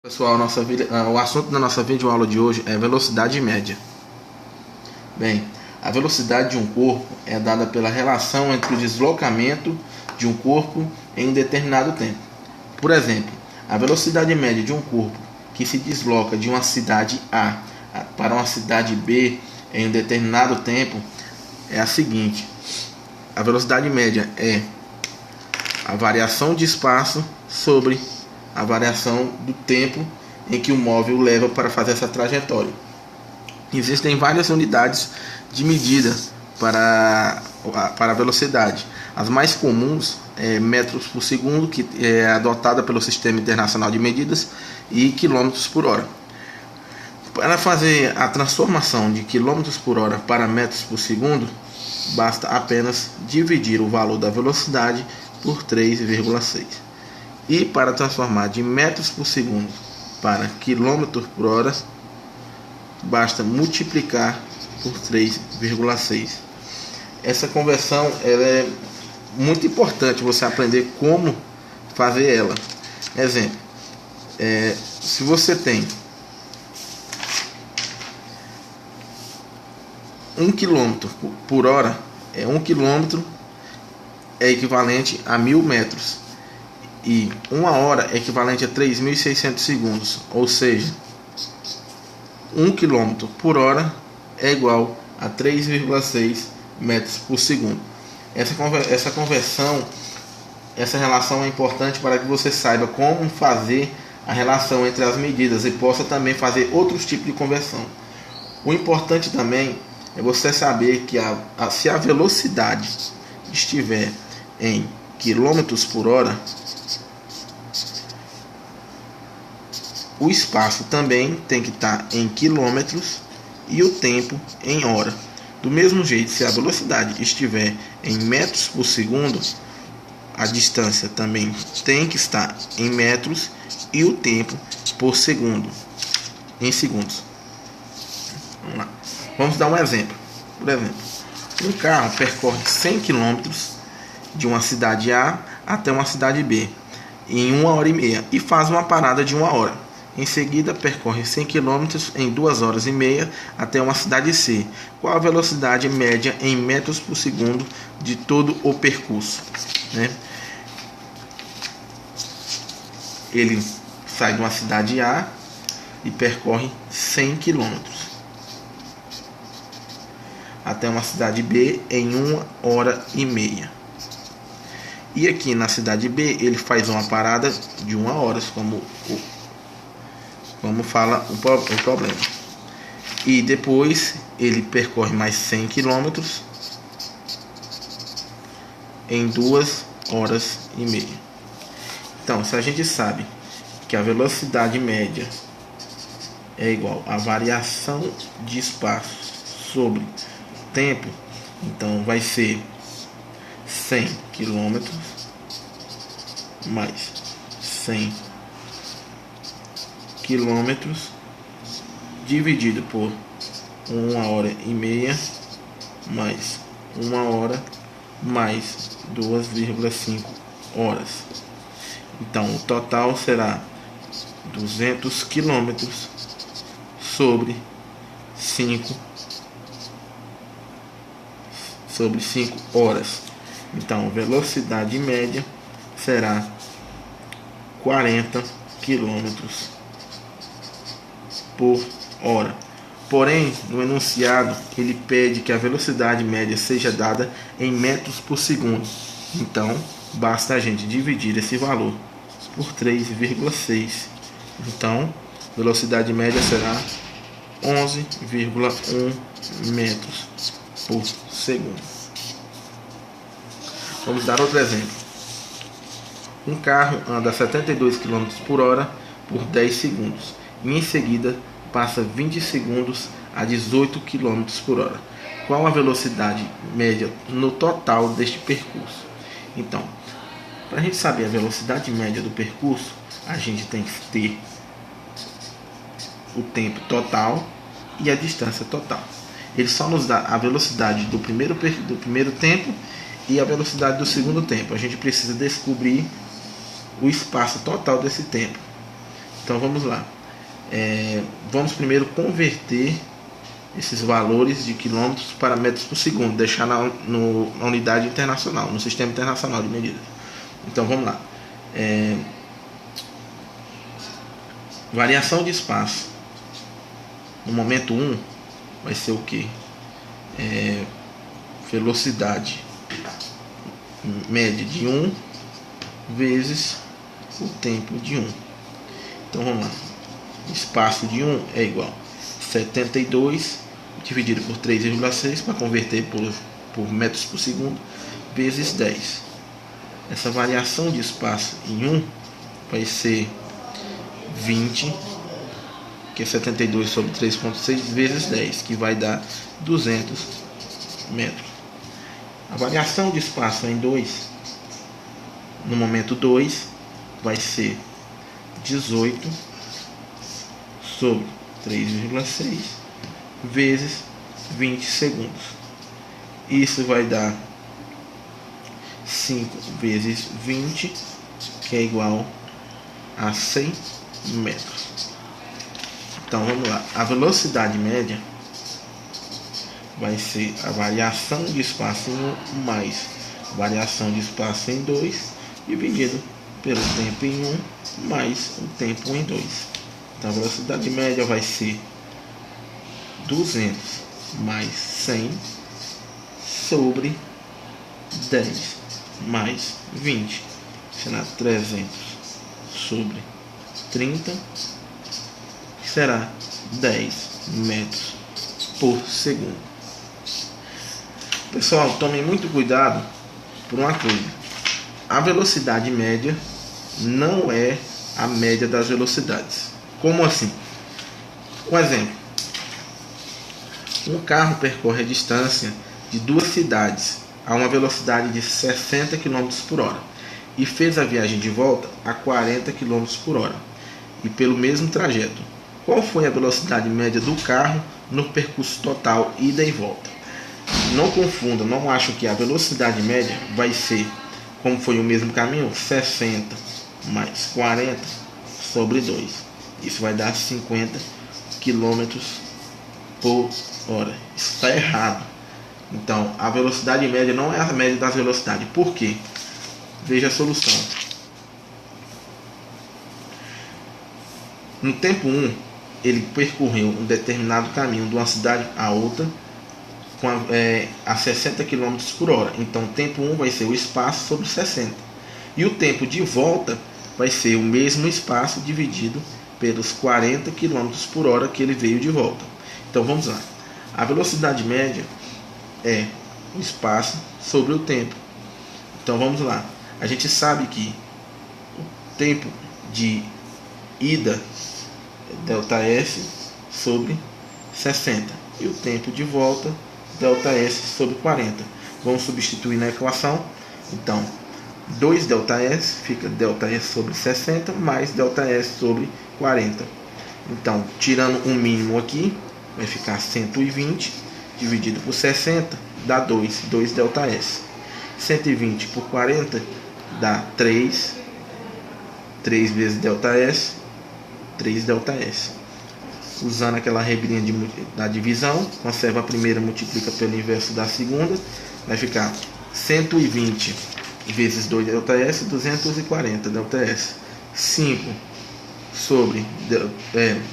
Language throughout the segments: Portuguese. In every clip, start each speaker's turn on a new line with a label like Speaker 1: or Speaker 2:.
Speaker 1: Pessoal, o assunto da nossa videoaula de hoje é velocidade média. Bem, a velocidade de um corpo é dada pela relação entre o deslocamento de um corpo em um determinado tempo. Por exemplo, a velocidade média de um corpo que se desloca de uma cidade A para uma cidade B em um determinado tempo é a seguinte: a velocidade média é a variação de espaço sobre a variação do tempo em que o móvel leva para fazer essa trajetória. Existem várias unidades de medida para a velocidade. As mais comuns é metros por segundo, que é adotada pelo Sistema Internacional de Medidas, e quilômetros por hora. Para fazer a transformação de quilômetros por hora para metros por segundo, basta apenas dividir o valor da velocidade por 3,6. E para transformar de metros por segundo para quilômetros por hora, basta multiplicar por 3,6. Essa conversão ela é muito importante você aprender como fazer ela. Exemplo, se você tem 1 km por hora, 1 km é equivalente a 1000 metros. E 1 hora é equivalente a 3.600 segundos, ou seja, 1 km por hora é igual a 3,6 metros por segundo. Essa conversão, essa relação é importante para que você saiba como fazer a relação entre as medidas e possa também fazer outros tipos de conversão. O importante também é você saber que se a velocidade estiver em quilômetros por hora, o espaço também tem que estar em quilômetros e o tempo em hora. Do mesmo jeito, se a velocidade estiver em metros por segundo, a distância também tem que estar em metros e o tempo por segundo, em segundos. Vamos lá. Vamos dar um exemplo. Por exemplo, um carro percorre 100 km de uma cidade A até uma cidade B em 1h30 e faz uma parada de 1 hora. Em seguida, percorre 100 km em 2h30 até uma cidade C. Qual a velocidade média em metros por segundo de todo o percurso? Ele sai de uma cidade A e percorre 100 km até uma cidade B em 1h30. E aqui na cidade B ele faz uma parada de 1 hora, como fala o problema. E depois ele percorre mais 100 km em 2h30. Então, se a gente sabe que a velocidade média é igual à variação de espaço sobre tempo, então vai ser 100 km mais 100 quilômetros dividido por 1h30 mais 1 hora mais 2,5 horas. Então o total será 200 quilômetros sobre 5 horas. Então velocidade média será 40 quilômetros por hora. Porém, no enunciado ele pede que a velocidade média seja dada em metros por segundo. Então, basta a gente dividir esse valor por 3,6. Então, velocidade média será 11,1 metros por segundo. Vamos dar outro exemplo. Um carro anda a 72 km por hora por 10 segundos. E em seguida passa 20 segundos a 18 km por hora. Qual a velocidade média no total deste percurso? Então, para a gente saber a velocidade média do percurso, a gente tem que ter o tempo total e a distância total. Ele só nos dá a velocidade do primeiro tempo e a velocidade do segundo tempo. A gente precisa descobrir o espaço total desse tempo. Então vamos lá. Vamos primeiro converter esses valores de quilômetros para metros por segundo, deixar na unidade internacional, no sistema internacional de medidas. Então vamos lá. Variação de espaço no momento 1 vai ser o que? Velocidade média de 1 vezes o tempo de 1. Então vamos lá. Espaço de 1 é igual a 72 dividido por 3,6 para converter por metros por segundo vezes 10. Essa variação de espaço em 1 vai ser 20, que é 72 sobre 3,6 vezes 10, que vai dar 200 metros. A variação de espaço em 2, no momento 2, vai ser 18 sobre 3,6 vezes 20 segundos. Isso vai dar 5 vezes 20, que é igual a 100 metros. Então vamos lá. A velocidade média vai ser a variação de espaço em 1 mais variação de espaço em 2 dividido pelo tempo em 1 mais o tempo em 2. Então a velocidade média vai ser 200 mais 100 sobre 10 mais 20, será 300 sobre 30, que será 10 metros por segundo. Pessoal, tomem muito cuidado por uma coisa: a velocidade média não é a média das velocidades. Como assim? Um exemplo: um carro percorre a distância de 2 cidades a uma velocidade de 60 km por hora e fez a viagem de volta a 40 km por hora e pelo mesmo trajeto. Qual foi a velocidade média do carro no percurso total ida e volta? Não confunda, não acho que a velocidade média vai ser, como foi o mesmo caminho, 60 mais 40 sobre 2. Isso vai dar 50 km por hora. Isso está errado. Então, a velocidade média não é a média das velocidades. Por quê? Veja a solução. No tempo 1, ele percorreu um determinado caminho de uma cidade a outra a 60 km por hora. Então, o tempo 1 vai ser o espaço sobre 60. E o tempo de volta vai ser o mesmo espaço dividido pelos 40 km por hora que ele veio de volta. Então, vamos lá. A velocidade média é o espaço sobre o tempo. Então, vamos lá. A gente sabe que o tempo de ida é ΔS sobre 60 e o tempo de volta ΔS sobre 40. Vamos substituir na equação. Então, 2ΔS fica ΔS sobre 60 mais ΔS sobre 40. Então, tirando um mínimo aqui, vai ficar 120 dividido por 60 dá 2ΔS. 120 por 40 dá 3 vezes ΔS, 3ΔS. Usando aquela regrinha da divisão, conserva a primeira, multiplica pelo inverso da segunda, vai ficar 120 vezes 2ΔS, 240 ΔS. 5 sobre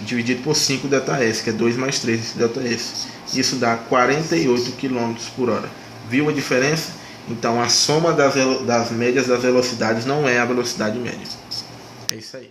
Speaker 1: dividido por 5 ΔS, que é 2 mais 3 ΔS. Isso dá 48 km por hora. Viu a diferença? Então a soma das médias das velocidades não é a velocidade média. É isso aí.